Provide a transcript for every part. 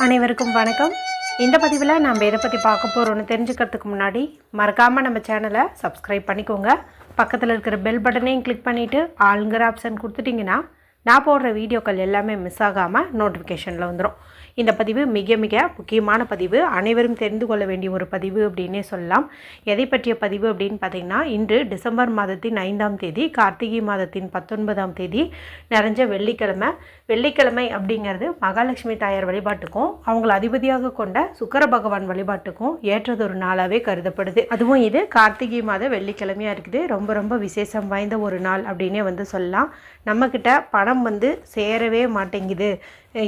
அனைவருக்கும் வணக்கம். இந்த பதிவில் நம்ம எதை பற்றி பார்க்க போகிறோன்னு தெரிஞ்சுக்கிறதுக்கு முன்னாடி மறக்காமல் நம்ம சேனலை சப்ஸ்கிரைப் பண்ணிக்கோங்க. பக்கத்தில் இருக்கிற பெல் பட்டனையும் கிளிக் பண்ணிவிட்டு ஆளுங்கிற ஆப்ஷன் கொடுத்துட்டிங்கன்னா நான் போடுற வீடியோக்கள் எல்லாமே மிஸ் ஆகாமல் நோட்டிஃபிகேஷனில் வந்துடும். இந்த பதிவு மிக மிக முக்கியமான பதிவு, அனைவரும் தெரிந்து கொள்ள வேண்டிய ஒரு பதிவு அப்படின்னே சொல்லலாம். எதை பற்றிய பதிவு அப்படின்னு பார்த்திங்கன்னா, இன்று டிசம்பர் மாதத்தின் 5ஆம் தேதி, கார்த்திகை மாதத்தின் 19ஆம் தேதி, நிறைஞ்ச வெள்ளிக்கிழமை அப்படிங்கிறது மகாலட்சுமி தாயார் வழிபாட்டுக்கும் அவங்கள அதிபதியாக கொண்ட சுக்கிர பகவான் வழிபாட்டுக்கும் ஏற்றதொரு நாளாகவே கருதப்படுது. அதுவும் இது கார்த்திகை மாத வெள்ளிக்கிழமையாக இருக்குது. ரொம்ப ரொம்ப விசேஷம் வாய்ந்த ஒரு நாள் அப்படின்னே சொல்லலாம். நம்மக்கிட்ட பணம் சேரவே மாட்டேங்குது,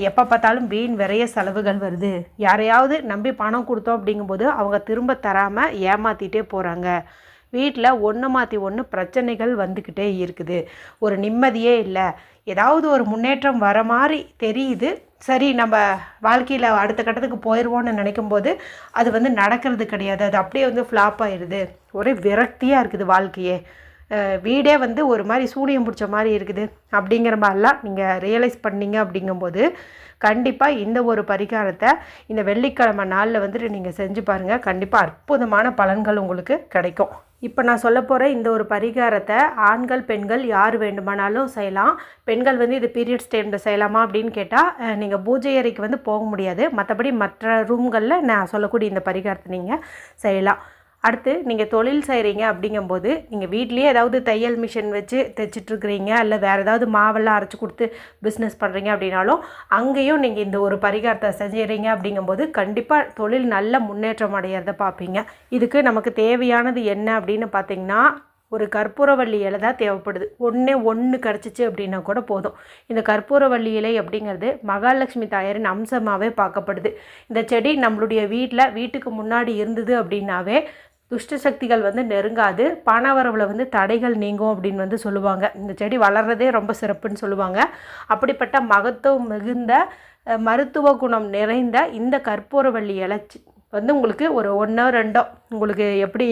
எப்போ பார்த்தாலும் வீண் விரைய செலவுகள் வருது, யாரையாவது நம்பி பணம் கொடுத்தோம் அப்படிங்கும்போது அவங்க திரும்ப தராமல் ஏமாற்றிட்டே போகிறாங்க, வீட்டில் ஒன்று மாற்றி ஒன்று பிரச்சனைகள் வந்துக்கிட்டே இருக்குது, ஒரு நிம்மதியே இல்லை, ஏதாவது ஒரு முன்னேற்றம் வர மாதிரி தெரியுது, சரி நம்ம வாழ்க்கையில் அடுத்த கட்டத்துக்கு போயிடுவோன்னு நினைக்கும்போது அது நடக்கிறது கிடையாது, அது அப்படியே ஃப்ளாப் ஆயிடுது, ஒரே விரக்தியாக இருக்குது வாழ்க்கையே, வீடே ஒரு மாதிரி சூனியம் பிடிச்ச மாதிரி இருக்குது அப்படிங்கிற மாதிரிலாம் நீங்கள் ரியலைஸ் பண்ணீங்க அப்படிங்கும்போது கண்டிப்பாக இந்த ஒரு பரிகாரத்தை இந்த வெள்ளிக்கிழமை நாளில் நீங்கள் செஞ்சு பாருங்கள். கண்டிப்பாக அற்புதமான பலன்கள் உங்களுக்கு கிடைக்கும். இப்போ நான் சொல்ல போகிற இந்த ஒரு பரிகாரத்தை ஆண்கள் பெண்கள் யார் வேண்டுமானாலும் செய்யலாம். பெண்கள் இது பீரியட்ஸ் டைமில் செய்யலாமா அப்படின்னு கேட்டால் நீங்கள் பூஜை அறைக்கு போக முடியாது, மற்றபடி மற்ற ரூம்களில் நான் சொல்லக்கூடிய இந்த பரிகாரத்தை நீங்கள் செய்யலாம். அடுத்து நீங்கள் தொழில் செய்கிறீங்க அப்படிங்கும்போது நீங்கள் வீட்லேயே ஏதாவது தையல் மிஷின் வச்சு தைச்சிட்ருக்கிறீங்க, இல்லை வேறு ஏதாவது மாவெல்லாம் அரைச்சி கொடுத்து பிஸ்னஸ் பண்ணுறீங்க அப்படின்னாலும் அங்கேயும் நீங்கள் இந்த ஒரு பரிகாரத்தை செஞ்சுறீங்க அப்படிங்கும்போது கண்டிப்பாக தொழில் நல்ல முன்னேற்றம் அடையிறத பார்ப்பீங்க. இதுக்கு நமக்கு தேவையானது என்ன அப்படின்னு பார்த்திங்கன்னா, ஒரு கற்பூரவள்ளி இலை தான் தேவைப்படுது. ஒன்று கிடச்சிச்சு அப்படின்னா கூட போதும். இந்த கற்பூரவள்ளி இலை அப்படிங்கிறது மகாலட்சுமி தாயாரின் அம்சமாகவே பார்க்கப்படுது. இந்த செடி நம்மளுடைய வீட்டுக்கு முன்னாடி இருந்தது அப்படின்னாவே துஷ்ட சக்திகள் நெருங்காது, பணவரவில் தடைகள் நீங்கும் அப்படின்னு சொல்லுவாங்க. இந்த செடி வளர்கிறதே ரொம்ப சிறப்புன்னு சொல்லுவாங்க. அப்படிப்பட்ட மகத்துவம் மிகுந்த மருத்துவ குணம் நிறைந்த இந்த கற்பூரவள்ளி இலை உங்களுக்கு ஒரு 1 or 2 உங்களுக்கு எப்படி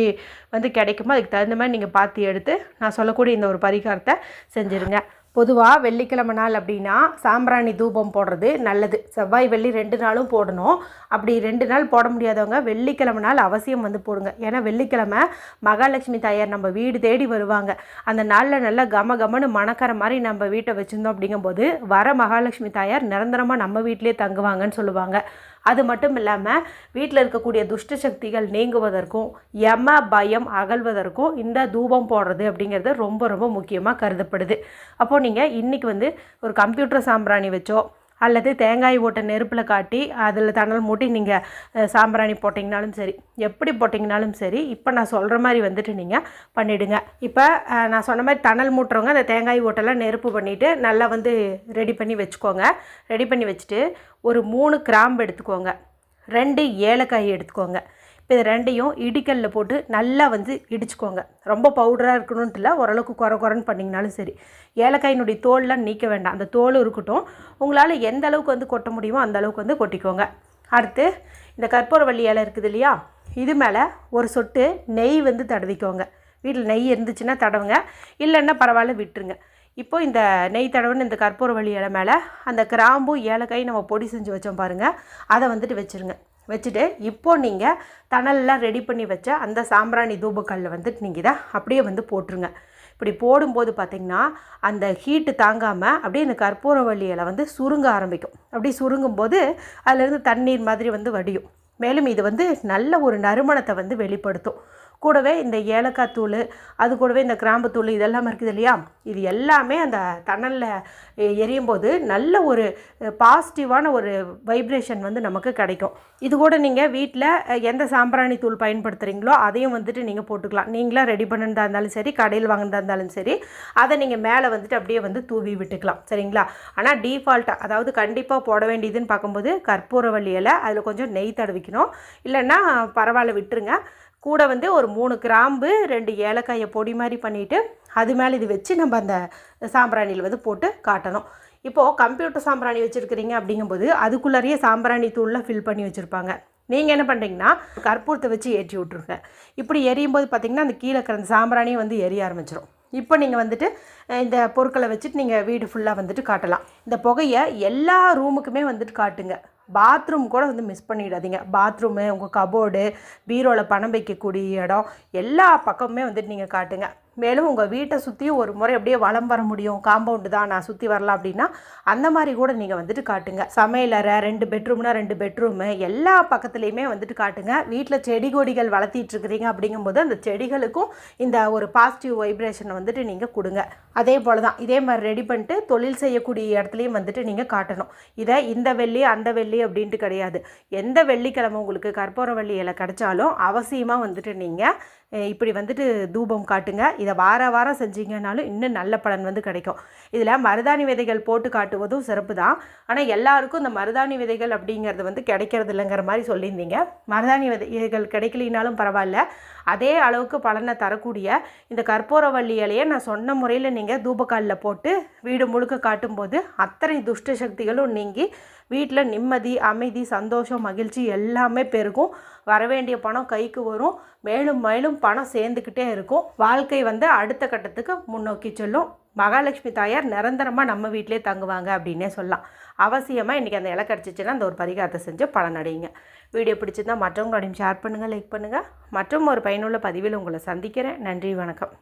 கிடைக்குமோ அதுக்கு தகுந்த மாதிரி நீங்கள் பார்த்து எடுத்து நான் சொல்லக்கூடிய இந்த ஒரு பரிகாரத்தை செஞ்சுருங்க. பொதுவாக வெள்ளிக்கிழமை நாள் அப்படின்னா சாம்பிராணி தூபம் போடுறது நல்லது. செவ்வாய் வெள்ளி 2 நாளும் போடணும். அப்படி 2 நாள் போட முடியாதவங்க வெள்ளிக்கிழமை நாள் அவசியம் போடுங்க. ஏன்னா வெள்ளிக்கிழமை மகாலட்சுமி தாயார் நம்ம வீடு தேடி வருவாங்க. அந்த நாளில் நல்லா கமன்னு மணக்கிற மாதிரி நம்ம வீட்டை வச்சுருந்தோம் அப்படிங்கும்போது வர மகாலட்சுமி தாயார் நிரந்தரமாக நம்ம வீட்டிலே தங்குவாங்கன்னு சொல்லுவாங்க. அது மட்டும் இல்லாமல் வீட்டில் இருக்கக்கூடிய துஷ்ட சக்திகள் நீங்குவதற்கும் யம பயம் அகழ்வதற்கும் இந்த தூபம் போடுறது அப்படிங்கிறது ரொம்ப ரொம்ப முக்கியமாக கருதப்படுது. அப்போது நீங்கள் இன்றைக்கி ஒரு கம்ப்யூட்டர் சாம்பிராணி வச்சோ அல்லது தேங்காய் ஓட்டை நெருப்பில் காட்டி அதில் தணல் மூட்டி நீங்கள் சாம்பிராணி போட்டிங்கனாலும் சரி, எப்படி போட்டிங்கனாலும் சரி, இப்போ நான் சொல்கிற மாதிரி நீங்கள் பண்ணிவிடுங்க. இப்போ நான் சொன்ன மாதிரி தணல் மூட்டுறவங்க அந்த தேங்காய் ஓட்டெல்லாம் நெருப்பு பண்ணிவிட்டு நல்லா ரெடி பண்ணி வச்சுக்கோங்க. ரெடி பண்ணி வச்சுட்டு ஒரு 3 கிராம்பு எடுத்துக்கோங்க, 2 ஏலக்காய் எடுத்துக்கோங்க. இப்போ இது 2ஐயும் இடிக்கல்ல போட்டு நல்லா இடிச்சுக்கோங்க. ரொம்ப பவுடராக இருக்கணுன்ட்டு இல்லை, ஓரளவுக்கு குறைன்னு பண்ணிங்கனாலும் சரி. ஏலக்காயினுடைய தோல்லாம் நீக்க வேண்டாம், அந்த தோல் இருக்கட்டும். உங்களால் எந்த அளவுக்கு கொட்ட முடியுமோ அந்த அளவுக்கு கொட்டிக்கோங்க. அடுத்து இந்த கற்பூரவள்ளி இலை இருக்குது இல்லையா, இது மேலே ஒரு சொட்டு நெய் தடவிக்கோங்க. வீட்டில் நெய் இருந்துச்சுன்னா தடவுங்க, இல்லைன்னா பரவாயில்ல விட்டுருங்க. இப்போ இந்த நெய் தடவுன்னு இந்த கற்பூரவள்ளி இலை மேலே அந்த கிராம்பு ஏலக்காய் நம்ம பொடி செஞ்சு வச்சோம் பாருங்கள், அதை வச்சுருங்க. வச்சுட்டு இப்போது நீங்கள் தணல்லாம் ரெடி பண்ணி வச்ச அந்த சாம்பிராணி தூபக்கல்லில் நீங்கள் இதை அப்படியே போட்டுருங்க. இப்படி போடும்போது பார்த்திங்கன்னா அந்த ஹீட்டு தாங்காமல் அப்படியே இந்த கற்பூரவள்ளி இலை சுருங்க ஆரம்பிக்கும். அப்படி சுருங்கும்போது அதிலேருந்து தண்ணீர் மாதிரி வடியும். மேலும் இது நல்ல ஒரு நறுமணத்தை வெளிப்படுத்தும். கூடவே இந்த ஏலக்காய் தூள், அது கூடவே இந்த கிராம்பு தூள் இதெல்லாம் இருக்குது இல்லையா, இது எல்லாமே அந்த தணலில் எரியும் போது நல்ல ஒரு பாசிட்டிவான ஒரு வைப்ரேஷன் நமக்கு கிடைக்கும். இது கூட நீங்கள் வீட்டில் எந்த சாம்பிராணி தூள் பயன்படுத்துகிறீங்களோ அதையும் நீங்கள் போட்டுக்கலாம். நீங்களாம் ரெடி பண்ணுறதா இருந்தாலும் சரி, கடையில் வாங்கினதா இருந்தாலும் சரி, அதை நீங்கள் மேலே அப்படியே தூவி விட்டுக்கலாம். சரிங்களா? ஆனால் டீஃபால்ட்டாக, அதாவது கண்டிப்பாக போட வேண்டியதுன்னு பார்க்கும்போது கற்பூரவள்ளி இலை, அதில் கொஞ்சம் நெய் தடவிக்கணும். இல்லைன்னா பரவாயில்ல விட்டுருங்க. கூட ஒரு 3 கிராம்பு 2 ஏலக்காயை பொடி மாதிரி பண்ணிவிட்டு அது மேலே இது வச்சு நம்ம அந்த சாம்பிராணியில் போட்டு காட்டணும். இப்போது கம்ப்யூட்டர் சாம்பிராணி வச்சுருக்கிறீங்க அப்படிங்கும்போது அதுக்குள்ளாரையே சாம்பிராணி தூள்லாம் ஃபில் பண்ணி வச்சுருப்பாங்க. நீங்கள் என்ன பண்ணுறீங்கன்னா கற்பூரத்தை வச்சு ஏற்றி விட்ருங்க. இப்படி எரியும் போது பார்த்திங்கன்னா அந்த கீழே இருக்கிற சாம்பிராணியும் எரிய ஆரம்பிச்சிடும். இப்போ நீங்கள் இந்த பொருட்களை வச்சுட்டு நீங்கள் வீடு ஃபுல்லாக காட்டலாம். இந்த புகையை எல்லா ரூமுக்குமே காட்டுங்க. பாத்ரூம் கூட வந்து மிஸ் பண்ணிடாதீங்க. பாத்ரூமு, உங்கள் கபோர்டு, பீரோவில் பணம் வைக்கக்கூடிய இடம் எல்லா பக்கமுமே வந்துட்டு நீங்கள் காட்டுங்க. மேலும் உங்கள் வீட்டை சுற்றியும் ஒரு முறை அப்படியே வலம் வர முடியும், காம்பவுண்டு தான் நான் சுற்றி வரலாம் அப்படின்னா அந்த மாதிரி கூட நீங்கள் வந்துட்டு காட்டுங்க. சமையலறை 2 பெட்ரூம்னா 2 பெட்ரூமு எல்லா பக்கத்துலேயுமே வந்துட்டு காட்டுங்க. வீட்டில் செடி கொடிகள் வளர்த்திட்ருக்கிறீங்க அப்படிங்கும்போது அந்த செடிகளுக்கும் இந்த ஒரு பாசிட்டிவ் வைப்ரேஷனை வந்துட்டு நீங்கள் கொடுங்க. அதே போல் தான் இதே மாதிரி ரெடி பண்ணிட்டு தொழில் செய்யக்கூடிய இடத்துலையும் வந்துட்டு நீங்கள் காட்டணும். இதை இந்த வெள்ளி அந்த வெள்ளி அப்படின்ட்டு கிடையாது. எந்த வெள்ளிக்கிழமை உங்களுக்கு கற்பூரவள்ளி இலை கிடைச்சாலும் அவசியமாக வந்துட்டு நீங்கள் இப்படி வந்துட்டு தூபம் காட்டுங்க. இதை வாரம் செஞ்சீங்கன்னாலும் இன்னும் நல்ல பலன் வந்து கிடைக்கும். இதில் மருதாணி விதைகள் போட்டு காட்டுவதும் சிறப்பு தான். ஆனால் எல்லாருக்கும் இந்த மருதாணி விதைகள் அப்படிங்கிறது வந்து கிடைக்கிறது இல்லைங்கிற மாதிரி சொல்லியிருந்தீங்க. மருதாணி விதைகள் கிடைக்கலினாலும் பரவாயில்ல, அதே அளவுக்கு பலனை தரக்கூடிய இந்த கற்பூரவள்ளி இலையை நான் சொன்ன முறையில் நீங்கள் தூபக்காலில் போட்டு வீடு முழுக்க காட்டும்போது அத்தனை துஷ்ட சக்திகளும் நீங்கி வீட்டில் நிம்மதி, அமைதி, சந்தோஷம், மகிழ்ச்சி எல்லாமே பெருகும். வரவேண்டிய பணம் கைக்கு வரும். மேலும் மேலும் பணம் சேர்ந்துக்கிட்டே இருக்கும். வாழ்க்கை வந்து அடுத்த கட்டத்துக்கு முன்னோக்கி செல்லும். மகாலட்சுமி தாயார் நிரந்தரமாக நம்ம வீட்டிலே தங்குவாங்க அப்படின்னே சொல்லலாம். அவசியமாக இன்றைக்கி அந்த இலை கிடச்சிச்சின்னா அந்த ஒரு பரிகாரத்தை செஞ்சு பலனடையுங்க. வீடியோ பிடிச்சிருந்தால் மற்றவங்களோடையும் ஷேர் பண்ணுங்கள், லைக் பண்ணுங்கள். மற்றும் ஒரு பயனுள்ள பதிவில் உங்களை சந்திக்கிறேன். நன்றி, வணக்கம்.